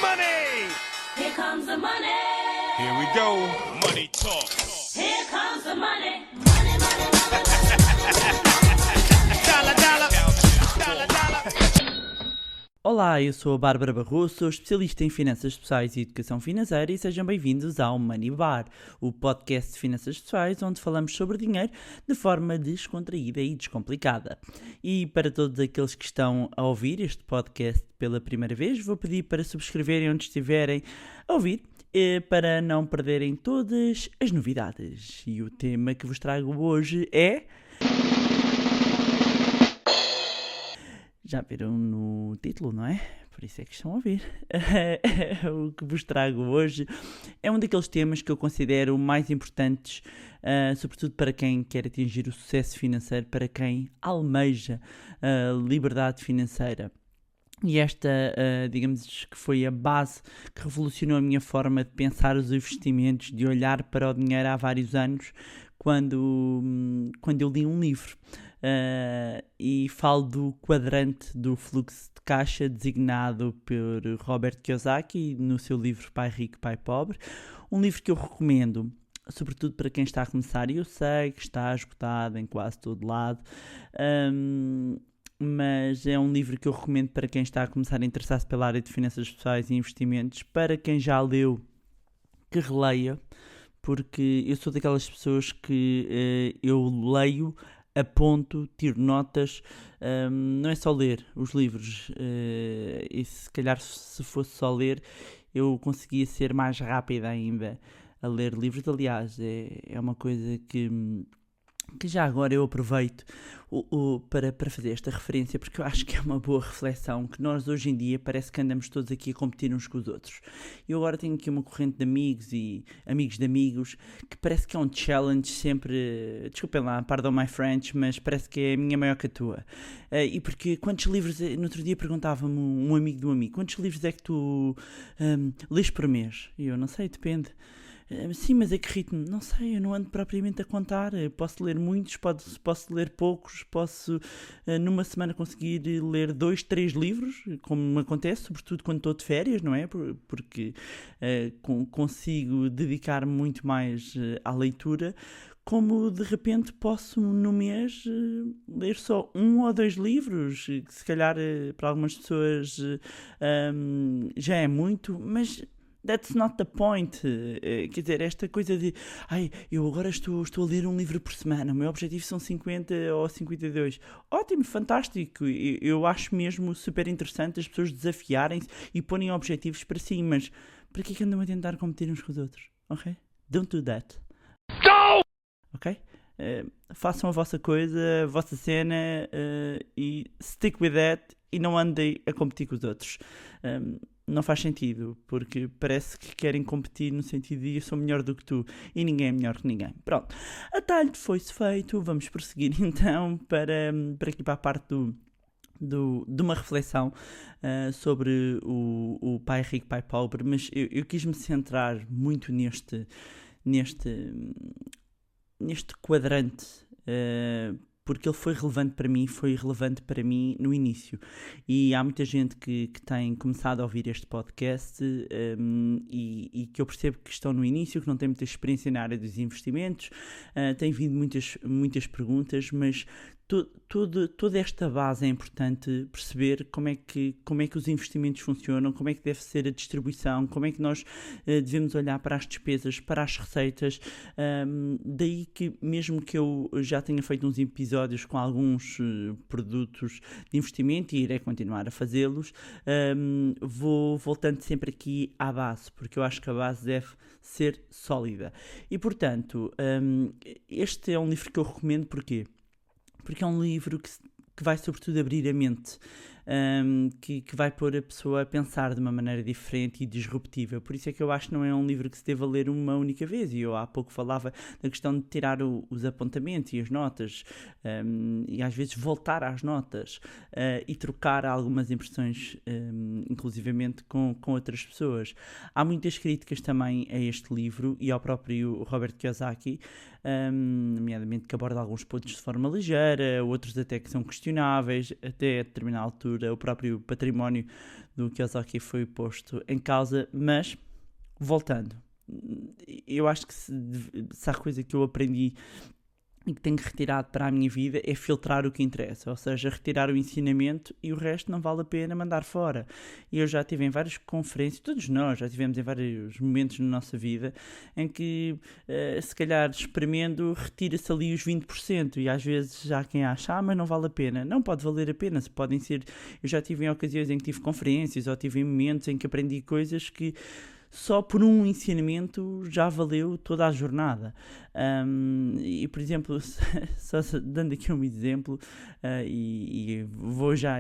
money. Here comes the money. Here we go. Money talk. Here comes the money. Money, money, money, money. Dollar, dollar. Dollar, dollar. Olá, eu sou a Bárbara Barroso, sou especialista em finanças pessoais e educação financeira e sejam bem-vindos ao Money Bar, o podcast de finanças pessoais onde falamos sobre dinheiro de forma descontraída e descomplicada. E para todos aqueles que estão a ouvir este podcast pela primeira vez, vou pedir para subscreverem onde estiverem a ouvir para não perderem todas as novidades. E o tema que vos trago hoje é... Já viram no título, não é? Por isso é que estão a ouvir. O que vos trago hoje é um daqueles temas que eu considero mais importantes, sobretudo para quem quer atingir o sucesso financeiro, para quem almeja a liberdade financeira. E esta, digamos que foi a base que revolucionou a minha forma de pensar os investimentos, de olhar para o dinheiro há vários anos, quando eu li um livro. E falo do quadrante do fluxo de caixa designado por Robert Kiyosaki no seu livro Pai Rico, Pai Pobre, um livro que eu recomendo sobretudo para quem está a começar, e eu sei que está esgotado em quase todo lado, mas é um livro que eu recomendo para quem está a começar a interessar-se pela área de finanças pessoais e investimentos, para quem já leu, que releia, porque eu sou daquelas pessoas que eu leio, aponto, tiro notas, não é só ler os livros, e se calhar se fosse só ler eu conseguia ser mais rápida ainda a ler livros. Aliás, é uma coisa que já agora eu aproveito para fazer esta referência, porque eu acho que é uma boa reflexão, que nós hoje em dia parece que andamos todos aqui a competir uns com os outros. Eu agora tenho aqui uma corrente de amigos e amigos de amigos, que parece que é um challenge sempre, desculpem lá, pardon my French, mas parece que é a minha maior que a tua. E porque quantos livros, no outro dia perguntava-me um amigo de um amigo, quantos livros é que tu lês por mês? E eu não sei, depende. Sim, mas a que ritmo? Não sei, eu não ando propriamente a contar. Posso ler muitos, posso ler poucos, posso numa semana conseguir ler 2, 3 livros, como me acontece, sobretudo quando estou de férias, não é? Porque consigo dedicar-me muito mais à leitura, como de repente posso no mês ler só 1 ou 2 livros, que se calhar para algumas pessoas já é muito, mas... That's not the point. Quer dizer, esta coisa de eu agora estou a ler um livro por semana, o meu objetivo são 50 ou 52. Ótimo, fantástico. Eu acho mesmo super interessante as pessoas desafiarem-se e porem objetivos para si, mas para que andam a tentar competir uns com os outros? Ok? Don't do that. Go! Ok? Façam a vossa coisa, a vossa cena e stick with that e não andem a competir com os outros. Não faz sentido, porque parece que querem competir no sentido de eu sou melhor do que tu e ninguém é melhor que ninguém. Pronto, atalho foi-se feito, vamos prosseguir então para aqui para a parte de uma reflexão sobre o Pai Rico, Pai Pobre, mas eu quis me centrar muito neste quadrante, porque ele foi relevante para mim no início. E há muita gente que tem começado a ouvir este podcast e que eu percebo que estão no início, que não têm muita experiência na área dos investimentos, têm vindo muitas perguntas, mas toda esta base é importante perceber como é que os investimentos funcionam, como é que deve ser a distribuição, como é que nós devemos olhar para as despesas, para as receitas. Daí que mesmo que eu já tenha feito uns episódios com alguns produtos de investimento e irei continuar a fazê-los, vou voltando sempre aqui à base, porque eu acho que a base deve ser sólida. E portanto, este é um livro que eu recomendo. Porquê? Porque é um livro que vai sobretudo abrir a mente, que vai pôr a pessoa a pensar de uma maneira diferente e disruptiva. Por isso é que eu acho que não é um livro que se deva ler uma única vez, e eu há pouco falava da questão de tirar os apontamentos e as notas, e às vezes voltar às notas e trocar algumas impressões, inclusivamente com outras pessoas. Há muitas críticas também a este livro e ao próprio Robert Kiyosaki, nomeadamente que aborda alguns pontos de forma ligeira, outros até que são questionáveis até a determinada altura. altura o próprio património do Kiyosaki foi posto em causa, mas, voltando, eu acho que se há coisa que eu aprendi e que tenho retirado para a minha vida é filtrar o que interessa, ou seja, retirar o ensinamento e o resto não vale a pena mandar fora. E eu já tive em várias conferências, todos nós já tivemos em vários momentos na nossa vida em que se calhar experimento, retira-se ali os 20% e às vezes já há quem acha, mas não vale a pena. Não pode valer a pena, podem ser, eu já tive em ocasiões em que tive conferências ou tive em momentos em que aprendi coisas que só por um ensinamento já valeu toda a jornada. E por exemplo, só dando aqui um exemplo,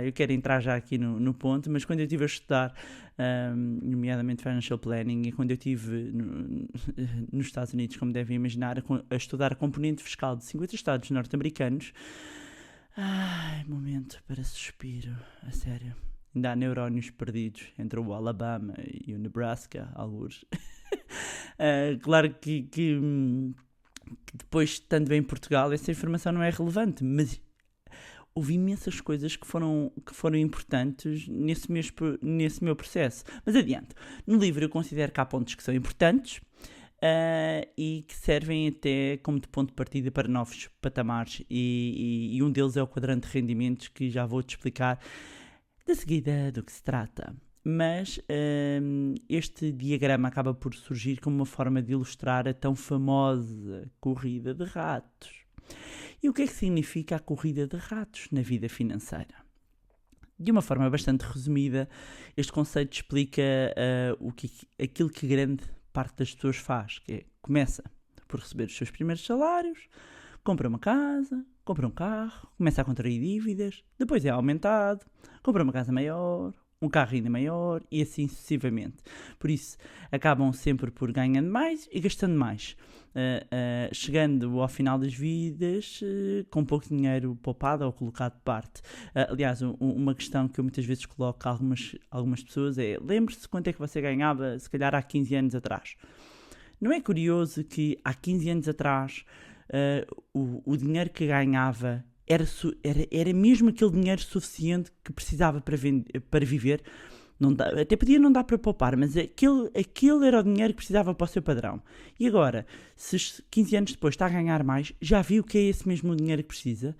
eu quero entrar já aqui no ponto, mas quando eu estive a estudar, nomeadamente Financial Planning, e quando eu estive nos Estados Unidos, como devem imaginar, a estudar a componente fiscal de 50 estados norte-americanos, momento para suspiro, a sério. Ainda há neurónios perdidos entre o Alabama e o Nebraska, alguns. Claro que depois, estando em Portugal, essa informação não é relevante, mas houve imensas coisas que foram importantes nesse meu processo. Mas adiante, no livro eu considero que há pontos que são importantes e que servem até como de ponto de partida para novos patamares, e um deles é o quadrante de rendimentos, que já vou-te explicar de seguida do que se trata. Mas este diagrama acaba por surgir como uma forma de ilustrar a tão famosa corrida de ratos. E o que é que significa a corrida de ratos na vida financeira? De uma forma bastante resumida, este conceito explica aquilo que grande parte das pessoas faz, que é, começa por receber os seus primeiros salários, compra uma casa, compra um carro, começa a contrair dívidas, depois é aumentado, compra uma casa maior, um carro ainda maior e assim sucessivamente. Por isso, acabam sempre por ganhando mais e gastando mais, chegando ao final das vidas com pouco dinheiro poupado ou colocado de parte. Aliás, uma questão que eu muitas vezes coloco a algumas pessoas é: lembre-se quanto é que você ganhava, se calhar há 15 anos atrás. Não é curioso que há 15 anos atrás o dinheiro que ganhava era mesmo aquele dinheiro suficiente que precisava para viver? Até podia não dar para poupar, mas aquele era o dinheiro que precisava para o seu padrão. E agora, se 15 anos depois está a ganhar mais, já viu que é esse mesmo dinheiro que precisa?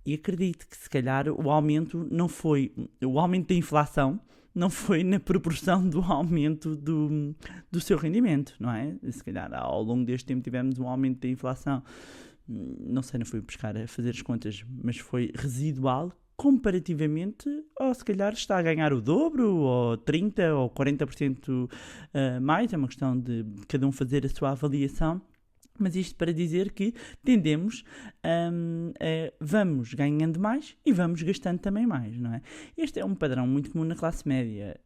E acredito que se calhar o aumento da inflação não foi na proporção do aumento do seu rendimento, não é? Se calhar ao longo deste tempo tivemos um aumento da inflação, não sei, não fui buscar a fazer as contas, mas foi residual comparativamente, ou se calhar está a ganhar o dobro, ou 30% ou 40% mais. É uma questão de cada um fazer a sua avaliação. Mas isto para dizer que tendemos vamos ganhando mais e vamos gastando também mais, não é? Este é um padrão muito comum na classe média,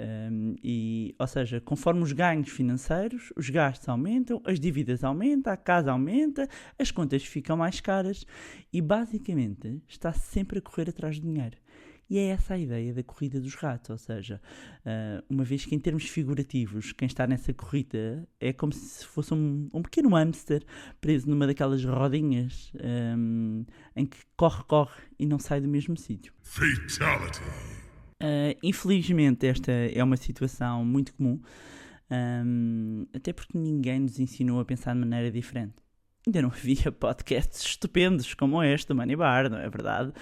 ou seja, conforme os ganhos financeiros, os gastos aumentam, as dívidas aumentam, a casa aumenta, as contas ficam mais caras e basicamente está sempre a correr atrás do dinheiro. E é essa a ideia da corrida dos ratos, ou seja, uma vez que em termos figurativos, quem está nessa corrida é como se fosse um pequeno hamster preso numa daquelas rodinhas em que corre e não sai do mesmo sítio. Fatality. Infelizmente esta é uma situação muito comum, até porque ninguém nos ensinou a pensar de maneira diferente. Ainda não havia podcasts estupendos como este do Money Bar, não é verdade?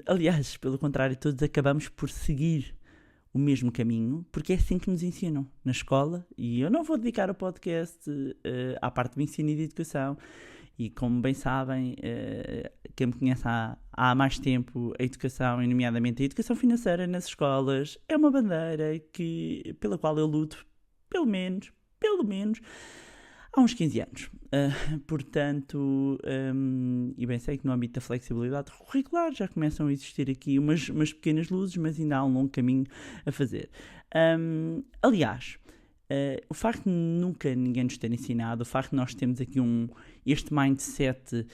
Aliás, pelo contrário, todos acabamos por seguir o mesmo caminho, porque é assim que nos ensinam na escola. E eu não vou dedicar o podcast à parte do ensino e de educação. E como bem sabem, quem me conhece há mais tempo, a educação, e nomeadamente a educação financeira nas escolas, é uma bandeira pela qual eu luto, pelo menos, há uns 15 anos. Portanto, e bem sei que no âmbito da flexibilidade curricular já começam a existir aqui umas pequenas luzes, mas ainda há um longo caminho a fazer. Aliás, o facto de nunca ninguém nos ter ensinado, o facto de nós termos aqui este mindset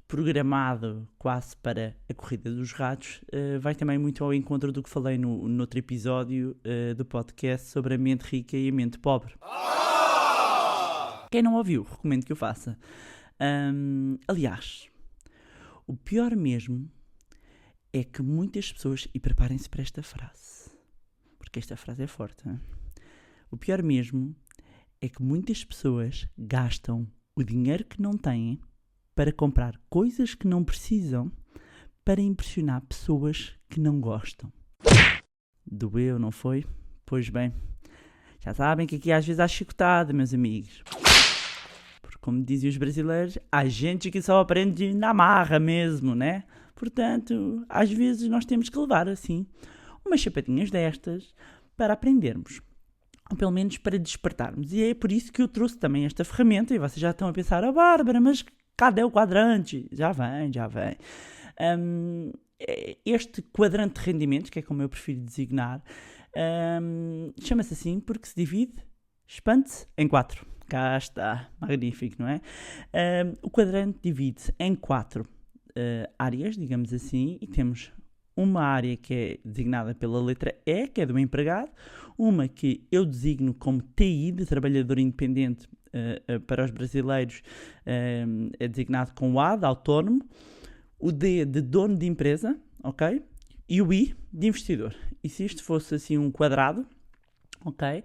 programado quase para a corrida dos ratos, vai também muito ao encontro do que falei no outro episódio do podcast sobre a mente rica e a mente pobre. Quem não ouviu, recomendo que o faça. Aliás, o pior mesmo é que muitas pessoas, e preparem-se para esta frase, porque esta frase é forte, hein? O pior mesmo é que muitas pessoas gastam o dinheiro que não têm para comprar coisas que não precisam para impressionar pessoas que não gostam. Doeu, não foi? Pois bem, já sabem que aqui às vezes há chicotada, meus amigos. Porque como dizem os brasileiros, há gente que só aprende na marra mesmo, né? Portanto, às vezes nós temos que levar assim umas chapadinhas destas para aprendermos. Ou pelo menos para despertarmos. E é por isso que eu trouxe também esta ferramenta. E vocês já estão a pensar, Bárbara, mas cadê o quadrante? Já vem. Este quadrante de rendimentos, que é como eu prefiro designar, chama-se assim porque se divide, expande-se em 4. Cá está, magnífico, não é? O quadrante divide-se em 4 áreas, digamos assim, e temos uma área que é designada pela letra E, que é do empregado, uma que eu designo como TI, de trabalhador independente, para os brasileiros é designado com o A, de autónomo, o D de dono de empresa, ok? E o I de investidor. E se isto fosse assim um quadrado, ok?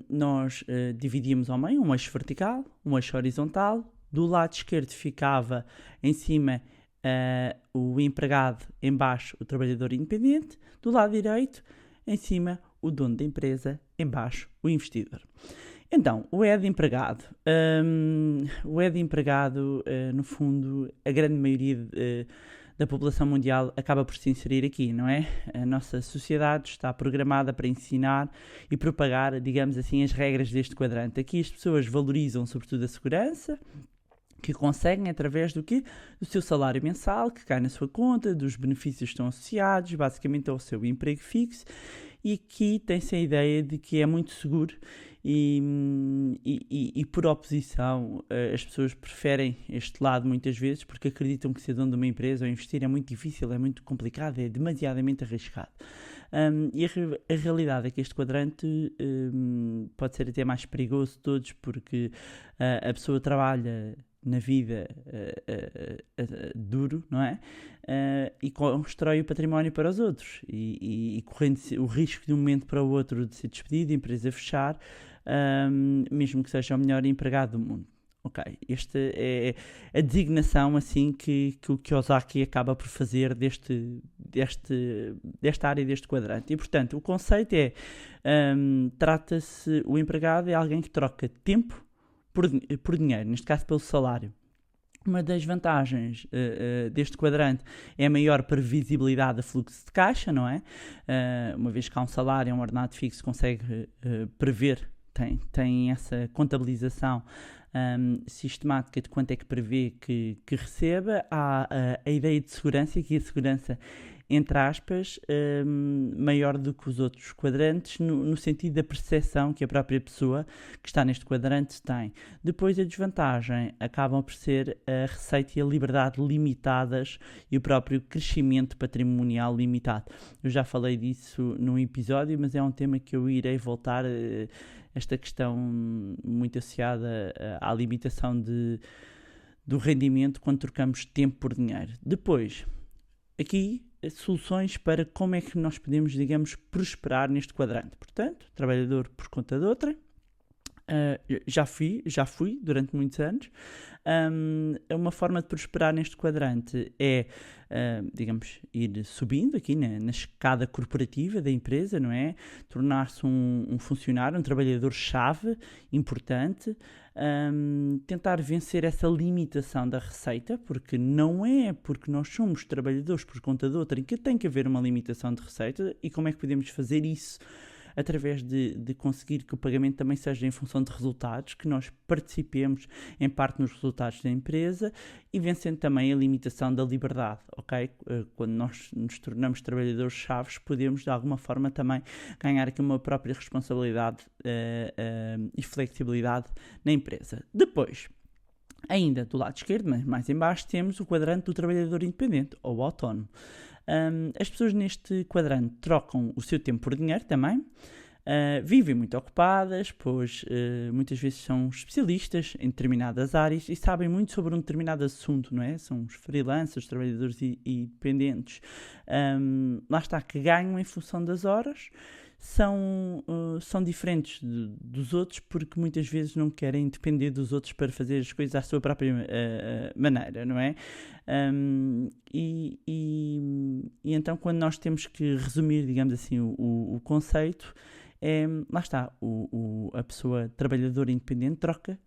Nós dividíamos ao meio um eixo vertical, um eixo horizontal. Do lado esquerdo ficava em cima o empregado, em baixo o trabalhador independente. Do lado direito, em cima o dono da empresa, em baixo o investidor. Então, o E de empregado. No fundo, a grande maioria da população mundial acaba por se inserir aqui, não é? A nossa sociedade está programada para ensinar e propagar, digamos assim, as regras deste quadrante. Aqui as pessoas valorizam sobretudo a segurança, que conseguem através do quê? Do seu salário mensal, que cai na sua conta, dos benefícios que estão associados, basicamente ao seu emprego fixo, e aqui tem-se a ideia de que é muito seguro e por oposição as pessoas preferem este lado muitas vezes porque acreditam que ser dono de uma empresa ou investir é muito difícil, é muito complicado, é demasiadamente arriscado. E a realidade é que este quadrante pode ser até mais perigoso de todos porque a pessoa trabalha na vida duro, não é? E constrói o património para os outros e correndo o risco de um momento para o outro de ser despedido, a empresa fechar, mesmo que seja o melhor empregado do mundo. Ok, esta é a designação assim que o Kiyosaki acaba por fazer desta área, deste quadrante. E portanto, o conceito é, trata-se, o empregado é alguém que troca tempo por dinheiro, neste caso pelo salário. Uma das vantagens deste quadrante é a maior previsibilidade do fluxo de caixa, não é? Uma vez que há um salário, um ordenado fixo, consegue prever, tem essa contabilização sistemática de quanto é que prevê que receba. Há a ideia de segurança, que a segurança, entre aspas, maior do que os outros quadrantes, no sentido da percepção que a própria pessoa que está neste quadrante tem. Depois, a desvantagem acabam por ser a receita e a liberdade limitadas e o próprio crescimento patrimonial limitado. Eu já falei disso num episódio, mas é um tema que eu irei voltar, esta questão muito associada à limitação do rendimento quando trocamos tempo por dinheiro. Depois, aqui, soluções para como é que nós podemos, digamos, prosperar neste quadrante. Portanto, trabalhador por conta de outra. Já fui durante muitos anos. Uma forma de prosperar neste quadrante é, digamos, ir subindo aqui na escada corporativa da empresa, não é? Tornar-se um funcionário, um trabalhador-chave importante. Tentar vencer essa limitação da receita, porque não é porque nós somos trabalhadores por conta de outra que tem que haver uma limitação de receita. E como é que podemos fazer isso? Através de conseguir que o pagamento também seja em função de resultados, que nós participemos em parte nos resultados da empresa e vencendo também a limitação da liberdade, ok? Quando nós nos tornamos trabalhadores-chaves, podemos de alguma forma também ganhar aqui uma própria responsabilidade e flexibilidade na empresa. Depois, ainda do lado esquerdo, mas mais em baixo, temos o quadrante do trabalhador independente ou autónomo. As pessoas neste quadrante trocam o seu tempo por dinheiro também. vivem muito ocupadas, pois muitas vezes são especialistas em determinadas áreas e sabem muito sobre um determinado assunto, não é? São os freelancers, os trabalhadores e dependentes. Lá está, que ganham em função das horas, são diferentes dos outros porque muitas vezes não querem depender dos outros para fazer as coisas à sua própria maneira, não é? E então quando nós temos que resumir, digamos assim, o conceito, lá está, a pessoa trabalhadora independente troca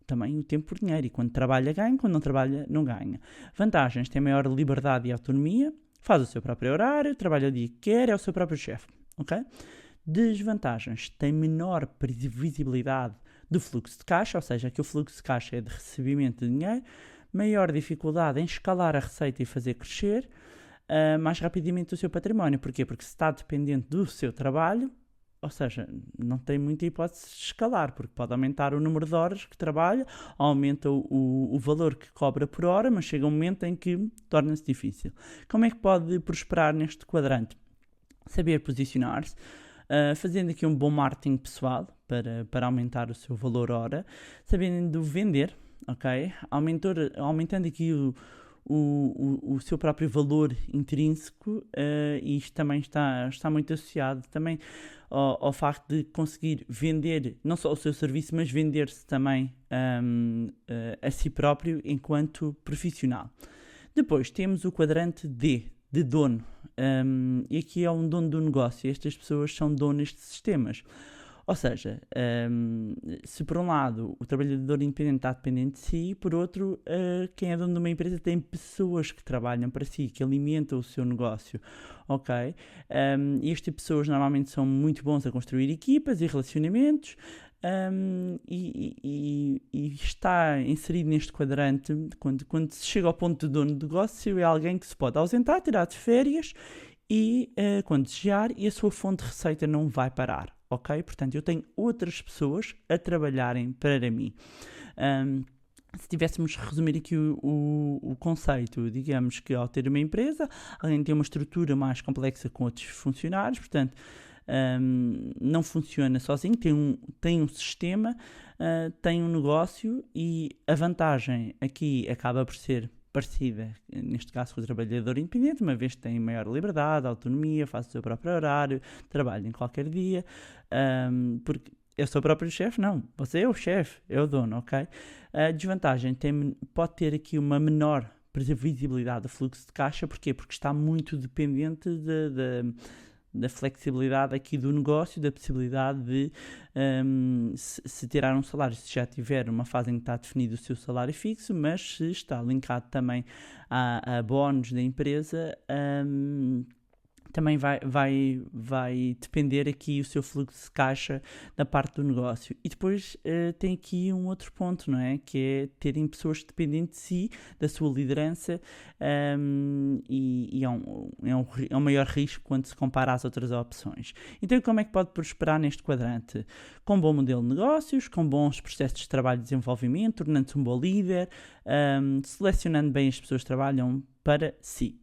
também o tempo por dinheiro, e quando trabalha ganha, quando não trabalha não ganha. Vantagens: tem maior liberdade e autonomia, faz o seu próprio horário, trabalha o dia que quer, é o seu próprio chefe, ok? Desvantagens: tem menor previsibilidade do fluxo de caixa, ou seja, que o fluxo de caixa é de recebimento de dinheiro, maior dificuldade em escalar a receita e fazer crescer mais rapidamente o seu património. Porquê? Porque se está dependente do seu trabalho, ou seja, não tem muita hipótese de escalar, porque pode aumentar o número de horas que trabalha, aumenta o valor que cobra por hora, mas chega um momento em que torna-se difícil. Como é que pode prosperar neste quadrante? Saber posicionar-se, fazendo aqui um bom marketing pessoal para aumentar o seu valor hora, sabendo vender, ok? Aumentando aqui o seu próprio valor intrínseco, e isto também está muito associado também ao facto de conseguir vender não só o seu serviço, mas vender-se também a si próprio enquanto profissional. Depois temos o quadrante D, de dono, e aqui é um dono do negócio, e estas pessoas são donas de sistemas. Ou seja, se por um lado o trabalhador independente está dependente de si, por outro, quem é dono de uma empresa tem pessoas que trabalham para si, que alimentam o seu negócio, ok? E este tipo de pessoas normalmente são muito bons a construir equipas e relacionamentos, e está inserido neste quadrante quando se chega ao ponto de dono de negócio, é alguém que se pode ausentar, tirar de férias e quando desejar, e a sua fonte de receita não vai parar, ok? Portanto, eu tenho outras pessoas a trabalharem para mim. Se tivéssemos a resumir aqui o conceito, digamos que ao ter uma empresa, alguém tem uma estrutura mais complexa com outros funcionários, portanto, não funciona sozinho, tem um sistema, tem um negócio, e a vantagem aqui acaba por ser parecida, neste caso com o trabalhador independente, uma vez que tem maior liberdade, autonomia, faz o seu próprio horário, trabalha em qualquer dia, porque é o seu próprio chefe? Não, você é o chefe, é o dono, ok? A desvantagem pode ter aqui uma menor previsibilidade do fluxo de caixa. Porquê? Porque está muito dependente da flexibilidade aqui do negócio, da possibilidade de se tirar um salário, se já tiver uma fase em que está definido o seu salário fixo, mas se está linkado também a bónus da empresa, também vai depender aqui o seu fluxo de caixa da parte do negócio. E depois tem aqui um outro ponto, não é? Que é terem pessoas dependentes de si, da sua liderança, e é um maior risco quando se compara às outras opções. Então, como é que pode prosperar neste quadrante? Com um bom modelo de negócios, com bons processos de trabalho e desenvolvimento, tornando-se um bom líder, selecionando bem as pessoas que trabalham para si.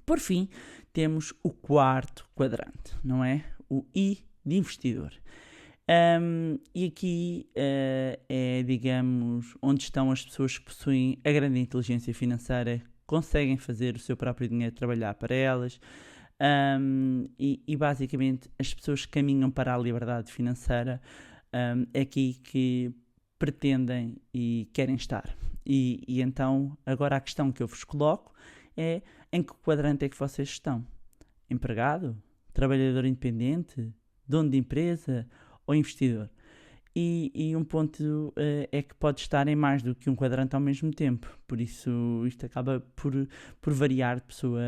Por fim, temos o quarto quadrante, não é? O I de investidor. E aqui é, digamos, onde estão as pessoas que possuem a grande inteligência financeira, conseguem fazer o seu próprio dinheiro trabalhar para elas, e basicamente as pessoas que caminham para a liberdade financeira, é aqui que pretendem e querem estar. E então, agora a questão que eu vos coloco é: em que quadrante é que vocês estão? Empregado? Trabalhador independente? Dono de empresa? Ou investidor? E um ponto é que pode estar em mais do que um quadrante ao mesmo tempo. Por isso, isto acaba por variar de pessoa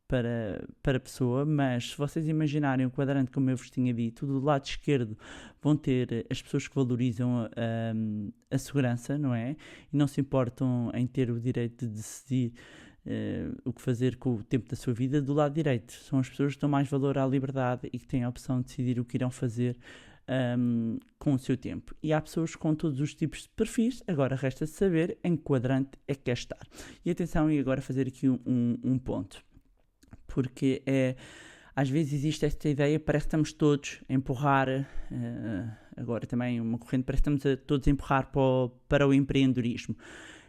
para pessoa, mas se vocês imaginarem um quadrante, como eu vos tinha dito, do lado esquerdo vão ter as pessoas que valorizam a segurança, não é? E não se importam em ter o direito de decidir o que fazer com o tempo da sua vida. Do lado direito são as pessoas que dão mais valor à liberdade e que têm a opção de decidir o que irão fazer com o seu tempo. E há pessoas com todos os tipos de perfis. Agora resta saber em que quadrante é que quer estar. E atenção, e agora fazer aqui um ponto, porque às vezes existe esta ideia, parece que estamos todos a empurrar, agora também uma corrente, parece que estamos todos a empurrar para o empreendedorismo.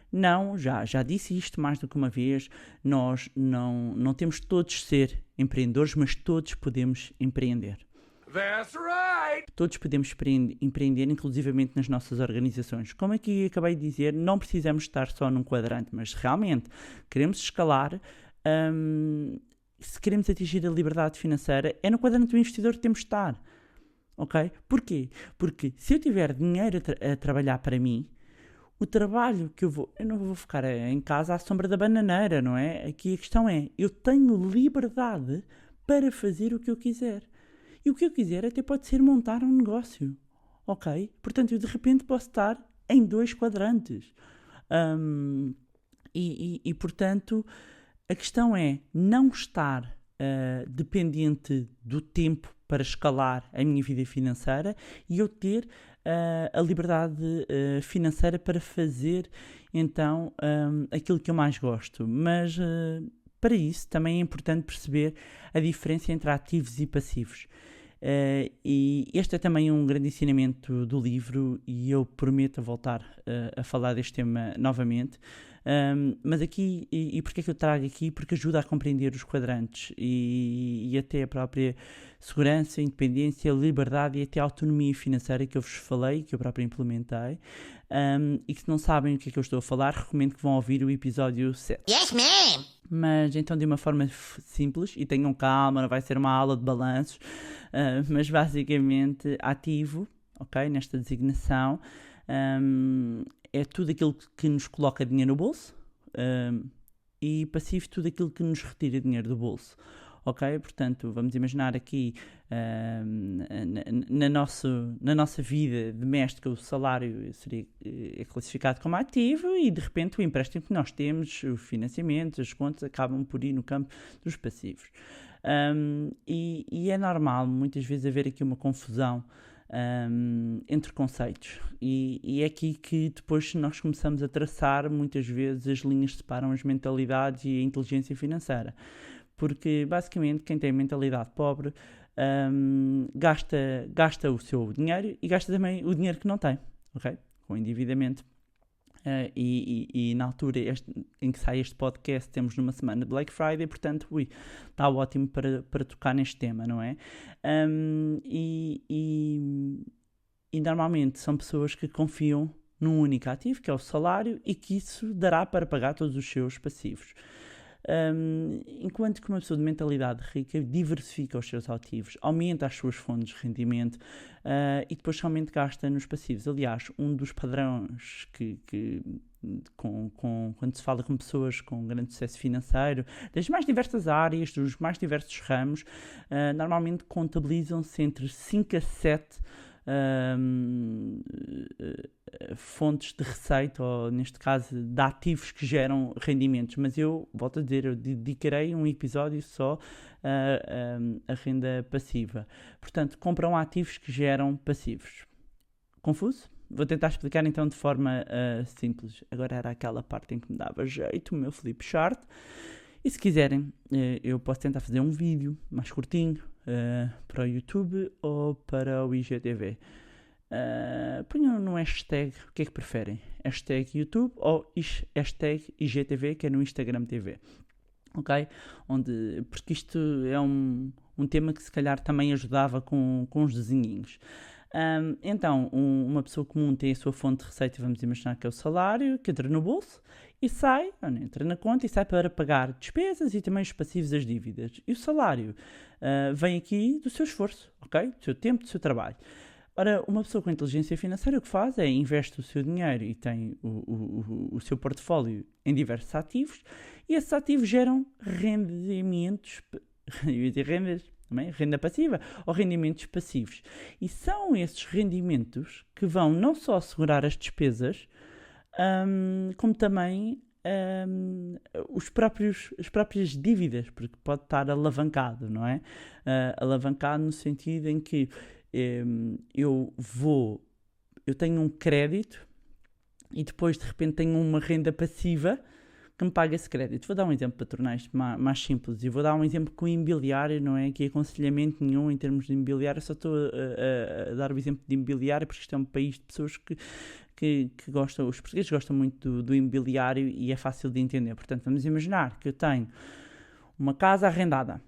Não, já disse isto mais do que uma vez, nós não temos todos de ser empreendedores, mas todos podemos empreender. That's right. Todos podemos empreender, inclusivamente nas nossas organizações. Como aqui acabei de dizer, não precisamos estar só num quadrante, mas realmente queremos escalar, se queremos atingir a liberdade financeira, é no quadrante do investidor que temos de estar. Ok? Porquê? Porque se eu tiver dinheiro a trabalhar para mim, o trabalho que eu não vou ficar em casa à sombra da bananeira, não é? Aqui a questão é, eu tenho liberdade para fazer o que eu quiser. E o que eu quiser até pode ser montar um negócio, ok? Portanto, eu de repente posso estar em 2 quadrantes. Portanto, a questão é não estar dependente do tempo para escalar a minha vida financeira e eu ter a liberdade financeira para fazer, então, aquilo que eu mais gosto. Mas, para isso, também é importante perceber a diferença entre ativos e passivos. E este é também um grande ensinamento do livro e eu prometo voltar a falar deste tema novamente. Mas aqui, e porque é que eu trago aqui? Porque ajuda a compreender os quadrantes e até a própria segurança, independência, liberdade e até a autonomia financeira que eu vos falei, que eu próprio implementei. E que se não sabem o que é que eu estou a falar, recomendo que vão ouvir o episódio 7. Yes, ma'am. Mas então de uma forma simples, e tenham calma, não vai ser uma aula de balanços, mas basicamente ativo, ok, nesta designação, é tudo aquilo que nos coloca dinheiro no bolso, e passivo tudo aquilo que nos retira dinheiro do bolso. Ok? Portanto, vamos imaginar aqui na nossa vida doméstica o salário é classificado como ativo e de repente o empréstimo que nós temos, os financiamentos, as contas acabam por ir no campo dos passivos. E é normal muitas vezes haver aqui uma confusão entre conceitos e é aqui que depois nós começamos a traçar muitas vezes as linhas que separam as mentalidades e a inteligência financeira. Porque, basicamente, quem tem mentalidade pobre gasta o seu dinheiro e gasta também o dinheiro que não tem, ok? Com endividamento. E na altura em que sai este podcast, temos numa semana de Black Friday, portanto, está ótimo para tocar neste tema, não é? E normalmente são pessoas que confiam num único ativo, que é o salário, e que isso dará para pagar todos os seus passivos. Enquanto que uma pessoa de mentalidade rica diversifica os seus ativos, aumenta as suas fontes de rendimento e depois somente gasta nos passivos. Aliás, um dos padrões quando se fala com pessoas com grande sucesso financeiro, das mais diversas áreas, dos mais diversos ramos, normalmente contabilizam-se entre 5 a 7 fontes de receita, ou neste caso de ativos que geram rendimentos, mas eu volto a dizer, eu dedicarei um episódio só a renda passiva. Portanto, compram ativos que geram passivos. Confuso? Vou tentar explicar então de forma simples. Agora era aquela parte em que me dava jeito, o meu flip chart. E se quiserem, eu posso tentar fazer um vídeo mais curtinho para o YouTube ou para o IGTV. Ponham no hashtag, o que é que preferem? Hashtag YouTube ou hashtag IGTV, que é no Instagram TV. Ok? Porque isto é um tema que se calhar também ajudava com os desenhinhos. Então, uma pessoa comum tem a sua fonte de receita, vamos imaginar que é o salário, que entra no bolso e sai, entra na conta e sai para pagar despesas e também os passivos, as dívidas. E o salário vem aqui do seu esforço, ok? Do seu tempo, do seu trabalho. Ora, uma pessoa com inteligência financeira o que faz é investe o seu dinheiro e tem o seu portfólio em diversos ativos e esses ativos geram rendimentos, também, renda passiva ou rendimentos passivos. E são esses rendimentos que vão não só assegurar as despesas, como também as próprias dívidas, porque pode estar alavancado, não é? Alavancado no sentido em que eu tenho um crédito e depois de repente tenho uma renda passiva que me pague esse crédito. Vou dar um exemplo para tornar isto mais simples e vou dar um exemplo com o imobiliário, não é aqui aconselhamento nenhum em termos de imobiliário, eu só estou a dar o exemplo de imobiliário porque isto é um país de pessoas que gostam, os portugueses gostam muito do imobiliário e é fácil de entender. Portanto, vamos imaginar que eu tenho uma casa arrendada.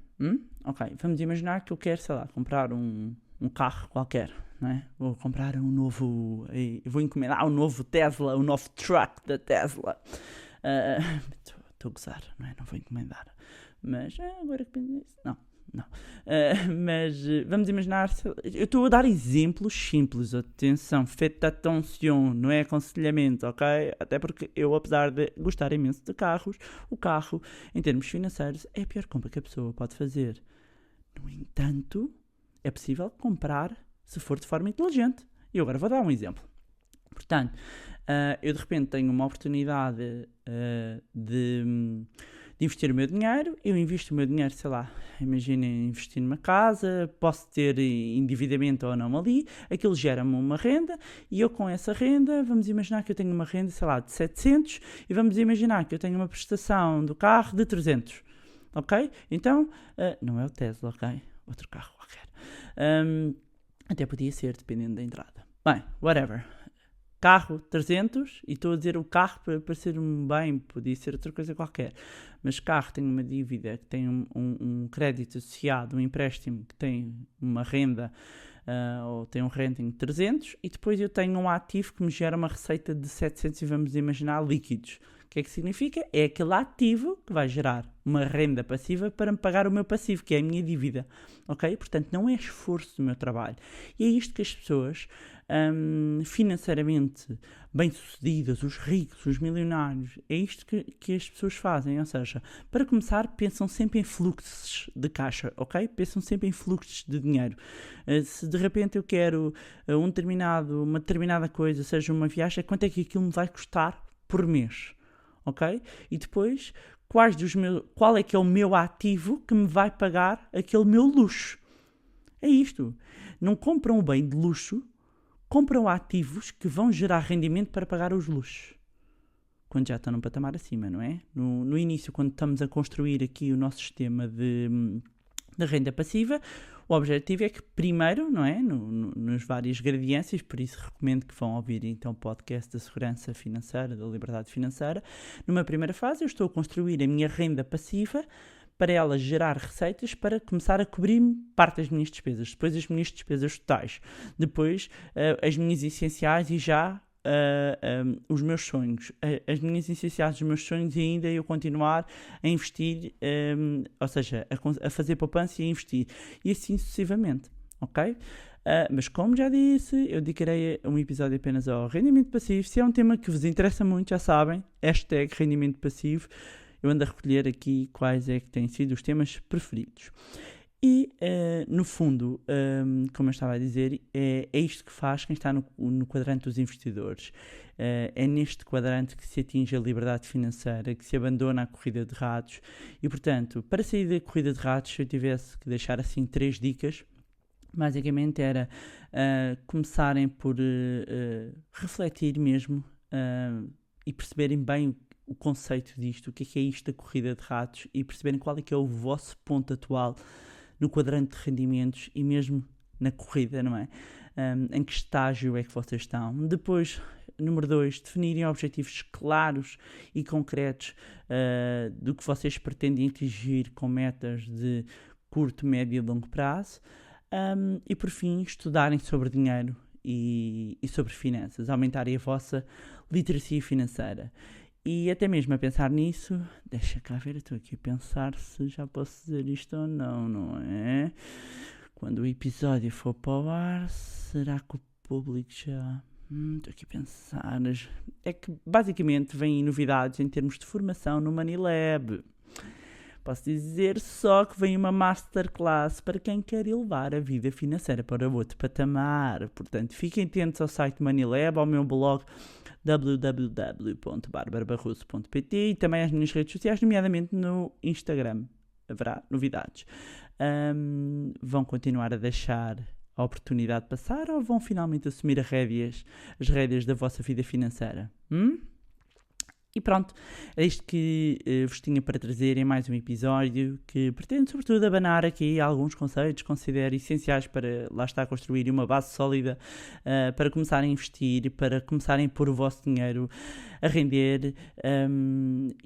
Ok, vamos imaginar que eu quero, sei lá, comprar um carro qualquer, não é? Vou comprar um novo, vou encomendar um novo Tesla, um novo truck da Tesla. Estou a gozar, não é? Não vou encomendar. Mas agora que penso nisso, não. Mas vamos imaginar, eu estou a dar exemplos simples, atenção, faites attention, não é aconselhamento, ok? Até porque eu, apesar de gostar imenso de carros, o carro, em termos financeiros, é a pior compra que a pessoa pode fazer. No entanto, é possível comprar se for de forma inteligente. E agora vou dar um exemplo. Portanto, eu de repente tenho uma oportunidade de investir o meu dinheiro, eu invisto o meu dinheiro, sei lá, imaginem investir numa casa, posso ter endividamento ou não ali, aquilo gera-me uma renda e eu com essa renda, vamos imaginar que eu tenho uma renda, sei lá, de 700 e vamos imaginar que eu tenho uma prestação do carro de 300, ok? Então, não é o Tesla, ok? Outro carro qualquer. Até podia ser, dependendo da entrada. Bem, whatever. Carro 300, e estou a dizer o carro para parecer um bem, podia ser outra coisa qualquer, mas carro tem uma dívida, que tem um crédito associado, um empréstimo que tem uma renda, ou tem um renting de 300, e depois eu tenho um ativo que me gera uma receita de 700 e vamos imaginar líquidos. O que é que significa? É aquele ativo que vai gerar uma renda passiva para me pagar o meu passivo, que é a minha dívida, ok? Portanto, não é esforço do meu trabalho. E é isto que as pessoas financeiramente bem-sucedidas, os ricos, os milionários, é isto que as pessoas fazem, ou seja, para começar, pensam sempre em fluxos de caixa, ok? Pensam sempre em fluxos de dinheiro. Se de repente eu quero uma determinada coisa, seja uma viagem, quanto é que aquilo me vai custar por mês? Ok? E depois, qual é que é o meu ativo que me vai pagar aquele meu luxo? É isto. Não compram um bem de luxo, compram ativos que vão gerar rendimento para pagar os luxos. Quando já estão num patamar acima, não é? No início, quando estamos a construir aqui o nosso sistema de renda passiva, o objetivo é que primeiro, não é? Nos várias gradiências, por isso recomendo que vão ouvir então o podcast da segurança financeira, da liberdade financeira. Numa primeira fase eu estou a construir a minha renda passiva para ela gerar receitas para começar a cobrir parte das minhas despesas, depois as minhas despesas totais, depois as minhas essenciais e já os meus sonhos, as minhas essenciais dos meus sonhos e ainda eu continuar a investir, ou seja, a fazer poupança e a investir, e assim sucessivamente, ok? Mas como já disse, eu dedicarei um episódio apenas ao rendimento passivo. Se é um tema que vos interessa muito, já sabem, # rendimento passivo, eu ando a recolher aqui quais é que têm sido os temas preferidos. E, no fundo, como eu estava a dizer, é isto que faz quem está no quadrante dos investidores. É neste quadrante que se atinge a liberdade financeira, que se abandona a corrida de ratos. E, portanto, para sair da corrida de ratos, se eu tivesse que deixar assim 3 dicas, basicamente era começarem por refletir mesmo e perceberem bem o conceito disto, o que é isto da corrida de ratos, e perceberem qual é que é o vosso ponto atual no quadrante de rendimentos e mesmo na corrida, não é? Em que estágio é que vocês estão? Depois, número 2, definirem objetivos claros e concretos do que vocês pretendem atingir com metas de curto, médio e longo prazo. E por fim, estudarem sobre dinheiro e sobre finanças, aumentarem a vossa literacia financeira. E até mesmo a pensar nisso, deixa cá ver, eu estou aqui a pensar se já posso dizer isto ou não, não é? Quando o episódio for para o ar, será que o público já... Estou aqui a pensar. É que basicamente vêm novidades em termos de formação no Money Lab. Posso dizer só que vem uma masterclass para quem quer elevar a vida financeira para outro patamar. Portanto, fiquem atentos ao site Money Lab, ao meu blog www.barbarabarroso.pt e também às minhas redes sociais, nomeadamente no Instagram. Haverá novidades. Vão continuar a deixar a oportunidade passar ou vão finalmente assumir as rédeas da vossa vida financeira? E pronto, é isto que vos tinha para trazer em mais um episódio que pretende sobretudo abanar aqui alguns conceitos que considero essenciais para, lá está, construir uma base sólida para começarem a investir, para começarem a pôr o vosso dinheiro a render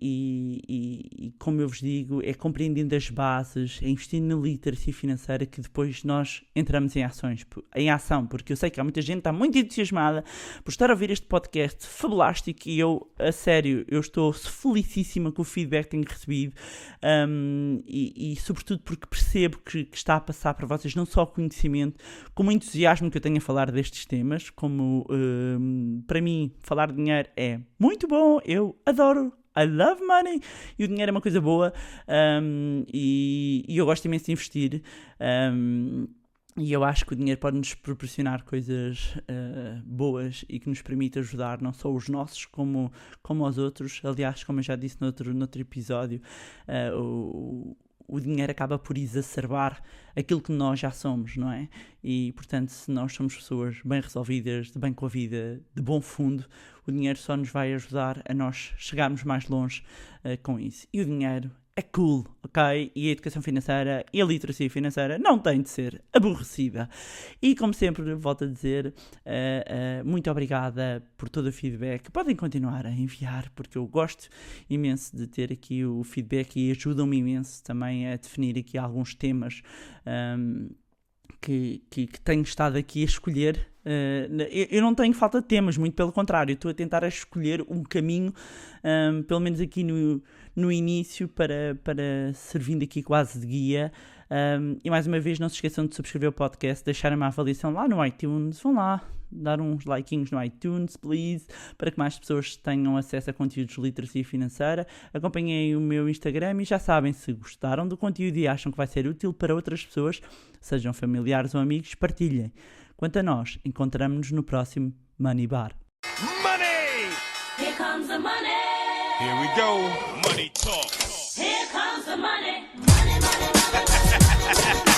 e como eu vos digo, é compreendendo as bases, é investindo na literacia financeira que depois nós entramos em ação, porque eu sei que há muita gente que está muito entusiasmada por estar a ouvir este podcast fabulástico e eu, a sério, eu estou felicíssima com o feedback que tenho recebido e sobretudo porque percebo que está a passar para vocês não só conhecimento, como o entusiasmo que eu tenho a falar destes temas, como para mim falar de dinheiro é muito bom, eu adoro, I love money, e o dinheiro é uma coisa boa e eu gosto imenso de investir. E eu acho que o dinheiro pode nos proporcionar coisas boas e que nos permite ajudar não só os nossos como aos outros. Aliás, como eu já disse noutro episódio, o dinheiro acaba por exacerbar aquilo que nós já somos, não é? E, portanto, se nós somos pessoas bem resolvidas, de bem com a vida, de bom fundo, o dinheiro só nos vai ajudar a nós chegarmos mais longe com isso. E o dinheiro é cool, ok? E a educação financeira e a literacia financeira não têm de ser aborrecida. E como sempre, volto a dizer, muito obrigada por todo o feedback. Podem continuar a enviar, porque eu gosto imenso de ter aqui o feedback e ajudam-me imenso também a definir aqui alguns temas que tenho estado aqui a escolher. Eu não tenho falta de temas, muito pelo contrário, estou a tentar escolher um caminho, pelo menos aqui no início, para servindo aqui quase de guia. E mais uma vez, não se esqueçam de subscrever o podcast, deixarem uma avaliação lá no iTunes, vão lá dar uns likeinhos no iTunes, please, para que mais pessoas tenham acesso a conteúdos de literacia financeira. Acompanhem o meu Instagram e já sabem, se gostaram do conteúdo e acham que vai ser útil para outras pessoas, sejam familiares ou amigos, partilhem. Quanto a nós, encontramos-nos no próximo Money Bar. Money! Here comes the money. Here we go. Money talk. Here comes the money. Money, money, money, money.